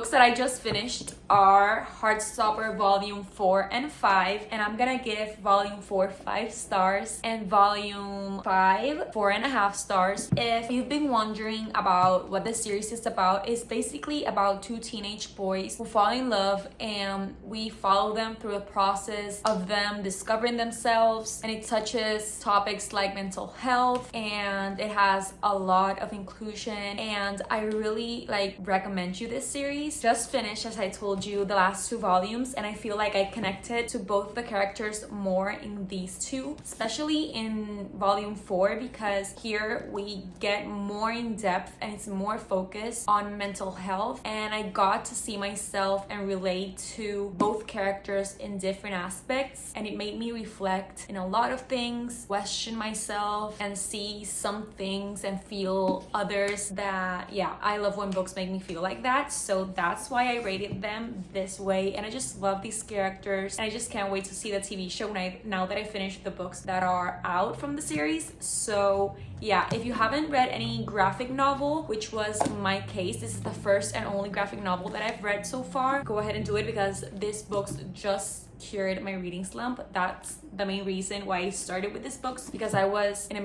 books that I just finished are Heartstopper Volume 4 and 5, and I'm gonna give Volume 4 5 stars and Volume 5 4.5 stars. If you've been wondering about what the series is about, it's basically about two teenage boys who fall in love, and we follow them through the process of them discovering themselves, and it touches topics like mental health, and it has a lot of inclusion, and I really recommend you this series. Just finished, as I told you, the last two volumes, and I feel like I connected to both the characters more in these two, especially in Volume 4, because here we get more in depth and it's more focused on mental health, and I got to see myself and relate to both characters in different aspects, and it made me reflect in a lot of things, question myself, and see some things and feel others that, yeah, I love when books make me feel like that. So that's why I rated them this way, and I just love these characters, and I just can't wait to see the TV show now that I finished the books that are out from the series. So yeah, if you haven't read any graphic novel, which was my case, this is the first and only graphic novel that I've read so far, go ahead and do it, because this book just cured my reading slump. That's the main reason why I started with these books, because I was in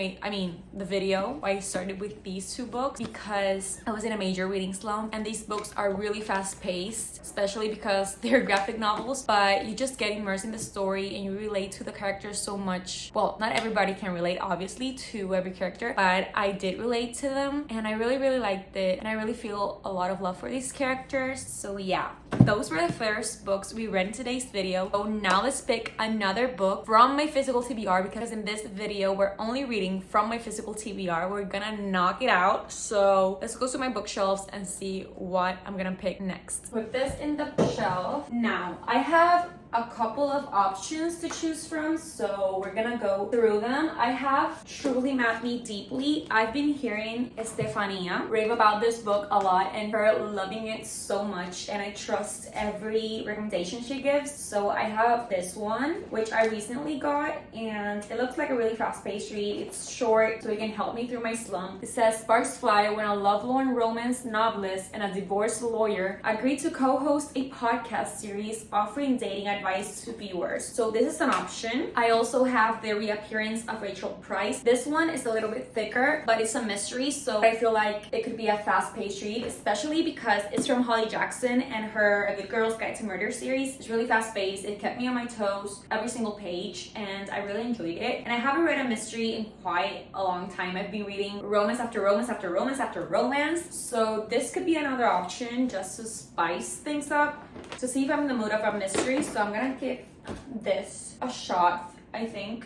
the video why I started with these two books, because I was in a major reading slump, and these books are really fast paced, especially because they're graphic novels, but you just get immersed in the story and you relate to the characters so much. Well, not everybody can relate obviously to every character, but I did relate to them, and I really liked it, and I really feel a lot of love for these characters. So yeah, those were the first books we read in today's video. So now let's pick another book from my physical TBR, because in this video we're only reading from my physical TBR. We're gonna knock it out. So let's go to my bookshelves and see what I'm gonna pick next. Put this in the shelf. Now I have a couple of options to choose from, so we're gonna go through them. I have Truly Mad Me Deeply. I've been hearing Estefania rave about this book a lot and her loving it so much, and I trust every recommendation she gives. So I have this one, which I recently got, and it looks like a really fast-paced read. It's short, so it can help me through my slump. It says, sparks fly when a lovelorn romance novelist and a divorced lawyer agree to co-host a podcast series offering dating advice to viewers. So this is an option. I also have The Reappearance of Rachel Price. This one is a little bit thicker, but it's a mystery, so I feel like it could be a fast-paced read, especially because it's from Holly Jackson and her A Good Girl's Guide to Murder series. It's really fast-paced. It kept me on my toes every single page, and I really enjoyed it. And I haven't read a mystery in quite a long time. I've been reading romance after romance after romance after romance, so this could be another option just to spice things up, to see if I'm in the mood of a mystery. So I'm gonna give this a shot, I think.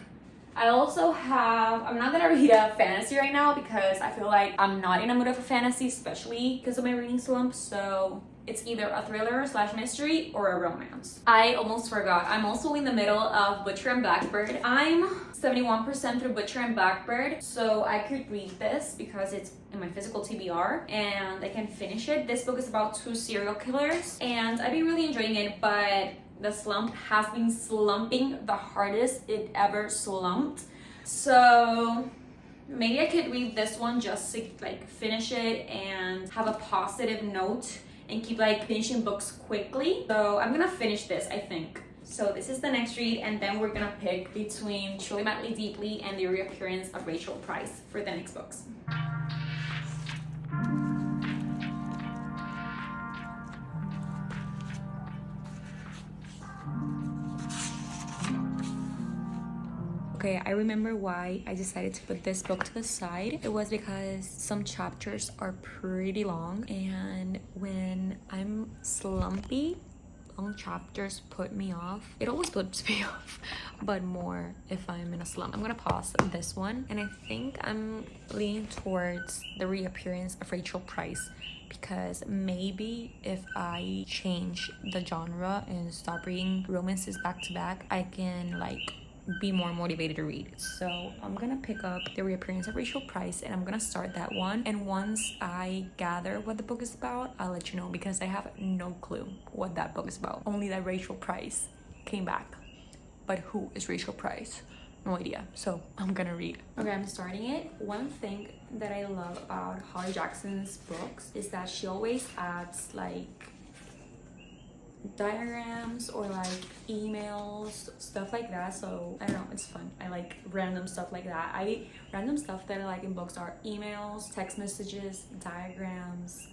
I also have, I'm not gonna read a fantasy right now because I feel like I'm not in a mood of a fantasy, especially because of my reading slump. So it's either a thriller / mystery or a romance. I almost forgot, I'm also in the middle of Butcher and Blackbird. I'm 71% through Butcher and Blackbird, so I could read this because it's in my physical TBR and I can finish it. This book is about two serial killers, and I've been really enjoying it, but the slump has been slumping the hardest it ever slumped. So maybe I could read this one just to finish it and have a positive note and keep finishing books quickly. So I'm gonna finish this, I think. So this is the next read, and then we're gonna pick between Truly Madly Deeply and The Reappearance of Rachel Price for the next books. Okay, I remember why I decided to put this book to the side. It was because some chapters are pretty long, and when I'm slumpy, long chapters put me off. It always puts me off, but more if I'm in a slump. I'm gonna pause this one, and I think I'm leaning towards The Reappearance of Rachel Price, because maybe if I change the genre and stop reading romances back to back, I can be more motivated to read. So I'm gonna pick up The Reappearance of Rachel Price, and I'm gonna start that one, and once I gather what the book is about, I'll let you know, because I have no clue what that book is about. Only that Rachel Price came back, but who is Rachel Price? No idea. So I'm gonna read. Okay, I'm starting it. One thing that I love about Holly Jackson's books is that she always adds diagrams or like emails, stuff like that. So I don't know, it's fun. I like random stuff like that. Random stuff that I like in books are emails, text messages, diagrams,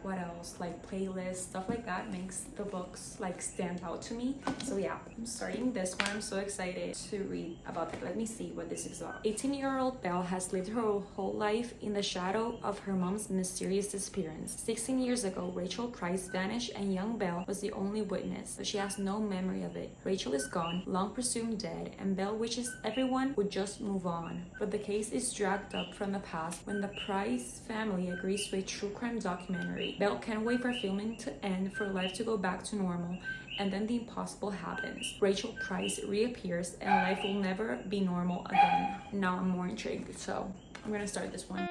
what else, like playlists, stuff like that makes the books like stand out to me. So yeah, I'm starting this one. I'm so excited to read about it. Let me see what this is about. 18-year-old Belle has lived her whole life in the shadow of her mom's mysterious disappearance. 16 years ago, Rachel Price vanished and young Belle was the only witness, but she has no memory of it. Rachel is gone, long presumed dead, and Belle wishes everyone would just move on. But the case is dragged up from the past when the Price family agrees to a true crime documentary. Belle can't wait for filming to end, for life to go back to normal, and then the impossible happens. Rachel Price reappears and life will never be normal again. Now I'm more intrigued, so I'm gonna start this one.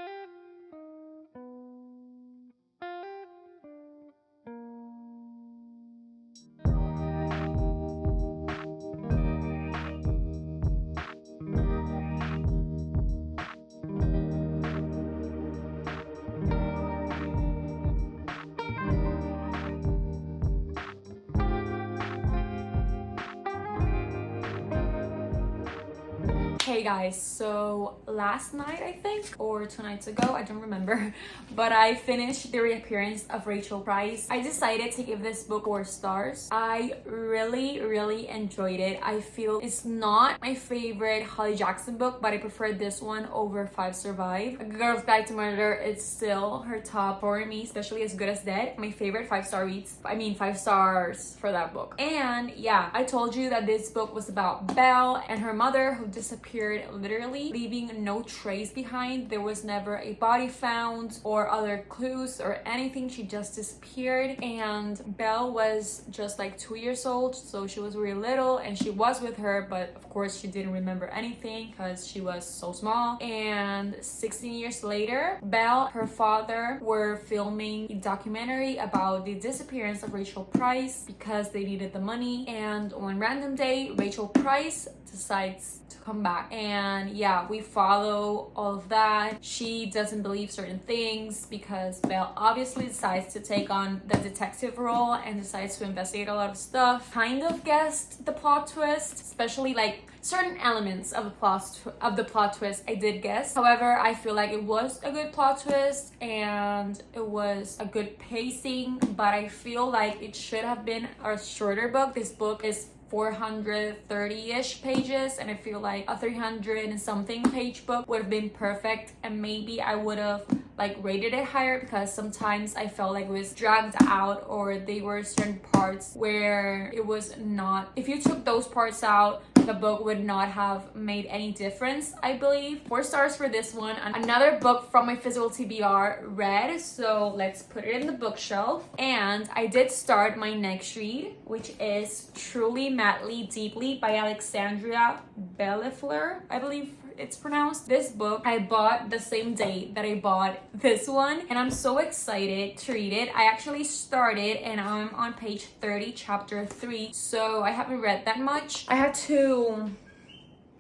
Hey guys, so last night I think, or 2 nights ago, I don't remember, but I finished the reappearance of Rachel Price. I decided to give this book 4 stars. I really enjoyed it. I feel it's not my favorite Holly Jackson book, but I prefer this one over 5 Survive. A Girl's Guide to Murder is still her top for me, especially As Good as Dead. My favorite 5-star reads. 5 stars for that book. And yeah, I told you that this book was about Belle and her mother who disappeared, literally leaving no trace behind. There was never a body found or other clues or anything. She just disappeared, and Belle was just like 2 years old, so she was really little, and she was with her, but of course she didn't remember anything because she was so small. And 16 years later, Belle, her father were filming a documentary about the disappearance of Rachel Price because they needed the money, and one random day Rachel Price decides to come back. And yeah, we follow all of that. She doesn't believe certain things because Belle obviously decides to take on the detective role and decides to investigate a lot of stuff. Kind of guessed the plot twist, especially like certain elements of the plot twist I did guess. However, I feel like it was a good plot twist and it was a good pacing, but I feel like it should have been a shorter book. This book is 430-ish pages, and I feel like a 300 and something page book would have been perfect, and maybe I would have like rated it higher because sometimes I felt like it was dragged out, or there were certain parts where it was not, if you took those parts out, the book would not have made any difference. I believe 4 stars for this one. Another book from my physical TBR read, so let's put it in the bookshelf. And I did start my next read, which is Truly Madly Deeply by Alexandria Bellefleur, I believe it's pronounced. This book I bought the same day that I bought this one, and I'm so excited to read it. I actually started and I'm on page 30, chapter 3, so I haven't read that much. I had to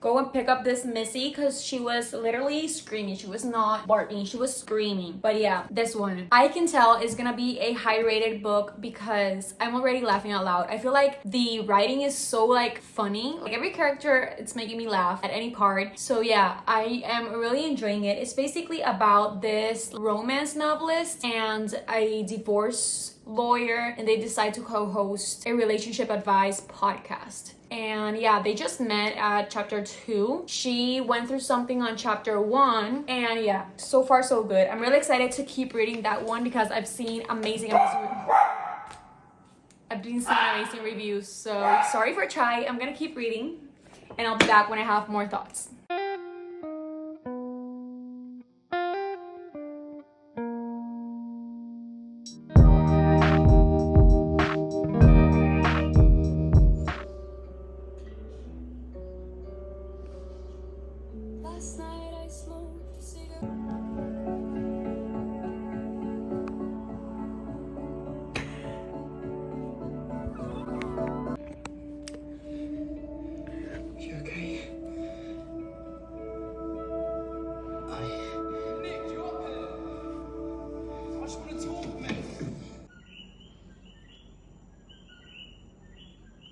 go and pick up this Missy because she was literally screaming. She was not barking, she was screaming. But yeah, this one I can tell is gonna be a high rated book because I'm already laughing out loud. I feel like the writing is so like funny, like every character, it's making me laugh at any part. So yeah, I am really enjoying it. It's basically about this romance novelist and a divorce lawyer, and they decide to co-host a relationship advice podcast. And yeah, they just met at chapter 2. She went through something on chapter 1, and yeah, so far so good. I'm really excited to keep reading that one because I've seen amazing reviews. So sorry for Chai. I'm gonna keep reading, and I'll be back when I have more thoughts.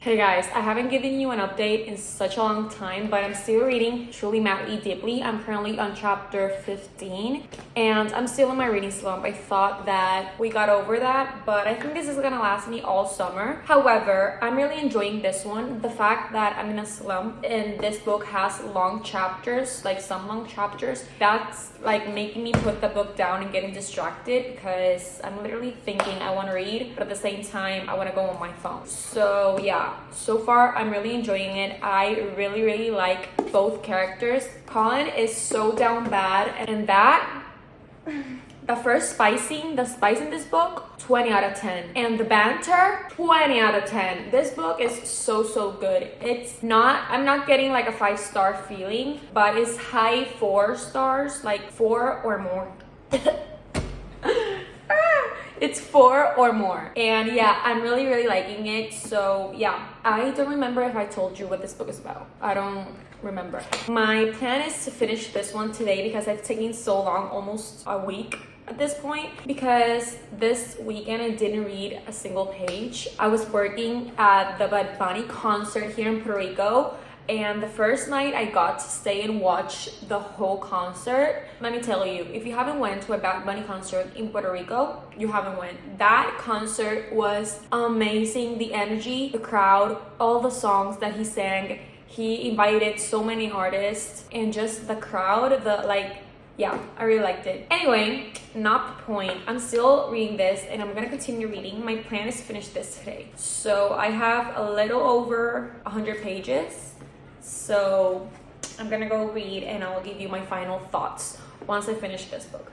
Hey guys, I haven't given you an update in such a long time, but I'm still reading Truly Madly Deeply. I'm currently on chapter 15 and I'm still in my reading slump. I thought that we got over that, but I think this is gonna last me all summer. However, I'm really enjoying this one. The fact that I'm in a slump and this book has long chapters, like some long chapters, that's like making me put the book down and getting distracted because I'm literally thinking I want to read, but at the same time I want to go on my phone. So yeah, so far I'm really enjoying it. I really like both characters. Colin is so down bad, and that the spice in this book, 20 out of 10. And the banter, 20 out of 10. This book is so good. I'm not getting like a 5-star feeling, but it's high 4 stars, like 4 or more. It's 4 or more. And yeah, I'm really liking it. So yeah, I don't remember if I told you what this book is about. I don't remember. My plan is to finish this one today because I've taken so long, almost a week at this point, because this weekend I didn't read a single page. I was working at the Bad Bunny concert here in Puerto Rico, and the first night I got to stay and watch the whole concert. Let me tell you, if you haven't went to a Bad Bunny concert in Puerto Rico, you haven't went. That concert was amazing. The energy, the crowd, all the songs that he sang. He invited so many artists, and just the crowd, yeah, I really liked it. Anyway, not the point. I'm still reading this and I'm gonna continue reading. My plan is to finish this today. So I have a little over 100 pages. So I'm gonna go read and I'll give you my final thoughts once I finish this book.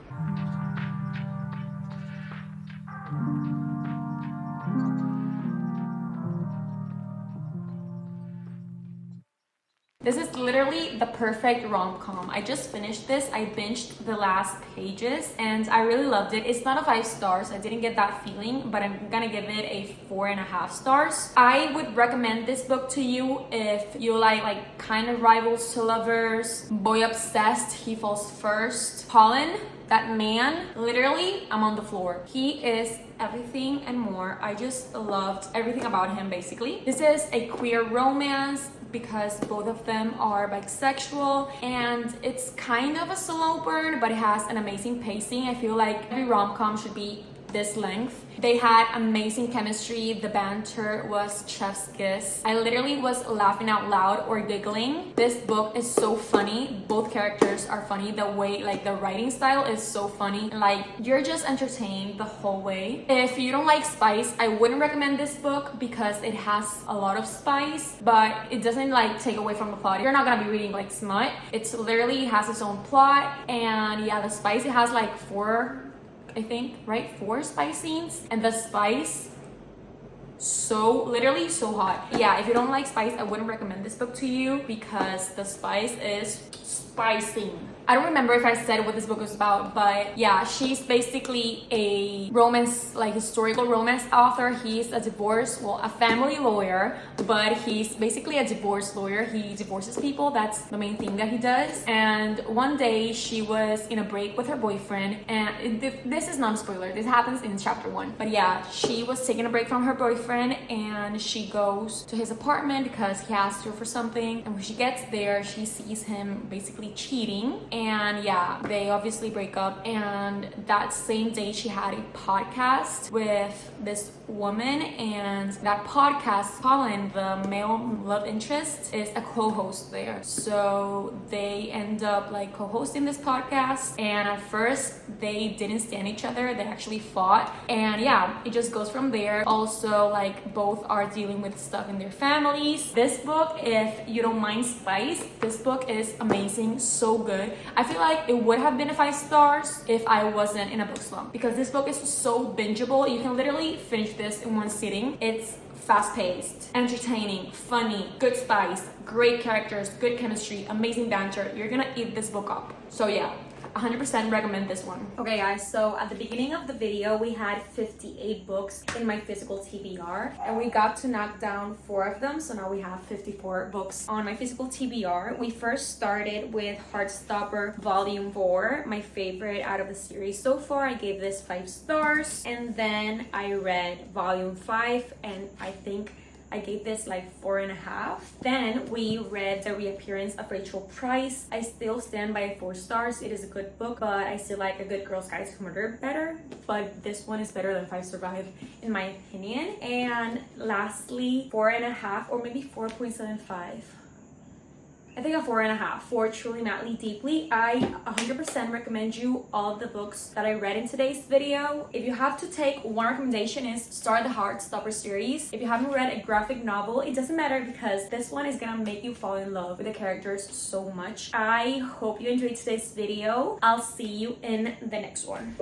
This is literally the perfect rom-com. I just finished this. I binged the last pages and I really loved it. It's not a 5 stars. I didn't get that feeling, but I'm gonna give it a 4.5 stars. I would recommend this book to you if you like kind of rivals to lovers, boy obsessed, he falls first. Colin, that man, literally, I'm on the floor. He is everything and more. I just loved everything about him, basically. This is a queer romance because both of them are bisexual, and it's kind of a slow burn, but it has an amazing pacing. I feel like every rom-com should be this length. They had amazing chemistry. The banter was chef's kiss. I literally was laughing out loud or giggling. This book is so funny. Both characters are funny. The way, like, the writing style is so funny. Like, you're just entertained the whole way. If you don't like spice, I wouldn't recommend this book because it has a lot of spice, but it doesn't like take away from the plot. You're not gonna be reading like smut. It's literally has its own plot, and yeah, the spice, it has like 4, I think, right? 4 spice scenes, and the spice, literally so hot. Yeah, if you don't like spice, I wouldn't recommend this book to you because the spice is spicy. I don't remember if I said what this book was about, but yeah, she's basically a romance, like historical romance author. He's a family lawyer, but he's basically a divorce lawyer. He divorces people. That's the main thing that he does. And one day she was in a break with her boyfriend, and this is not a spoiler. This happens in chapter 1. But yeah, she was taking a break from her boyfriend and she goes to his apartment because he asked her for something. And when she gets there, she sees him basically cheating. And yeah, they obviously break up. And that same day she had a podcast with this woman, and that podcast, Colin, the male love interest, is a co-host there. So they end up like co-hosting this podcast, and at first they didn't stand each other. They actually fought, and yeah, it just goes from there. Also, like, both are dealing with stuff in their families. This book, if you don't mind spice, this book is amazing, so good. I feel like it would have been a 5 stars if I wasn't in a book slump, because this book is so bingeable. You can literally finish this in one sitting. It's fast-paced, entertaining, funny, good spice, great characters, good chemistry, amazing banter. You're gonna eat this book up. So yeah, 100% recommend this one. Okay guys, so at the beginning of the video, we had 58 books in my physical TBR, and we got to knock down 4 of them. So now we have 54 books on my physical TBR. We first started with Heartstopper Volume 4, my favorite out of the series so far. I gave this 5 stars, and then I read Volume 5, and I think I gave this like 4.5. Then we read The Reappearance of Rachel Price. I still stand by 4 stars. It is a good book, but I still like A Good Girl's Guide to Murder better. But this one is better than 5 Survive in my opinion. And lastly, 4.5 or maybe 4.75. I think a 4.5 for Truly Madly Deeply. I 100% recommend you all of the books that I read in today's video. If you have to take one recommendation, is start the Heartstopper series. If you haven't read a graphic novel, it doesn't matter because this one is gonna make you fall in love with the characters so much. I hope you enjoyed today's video. I'll see you in the next one.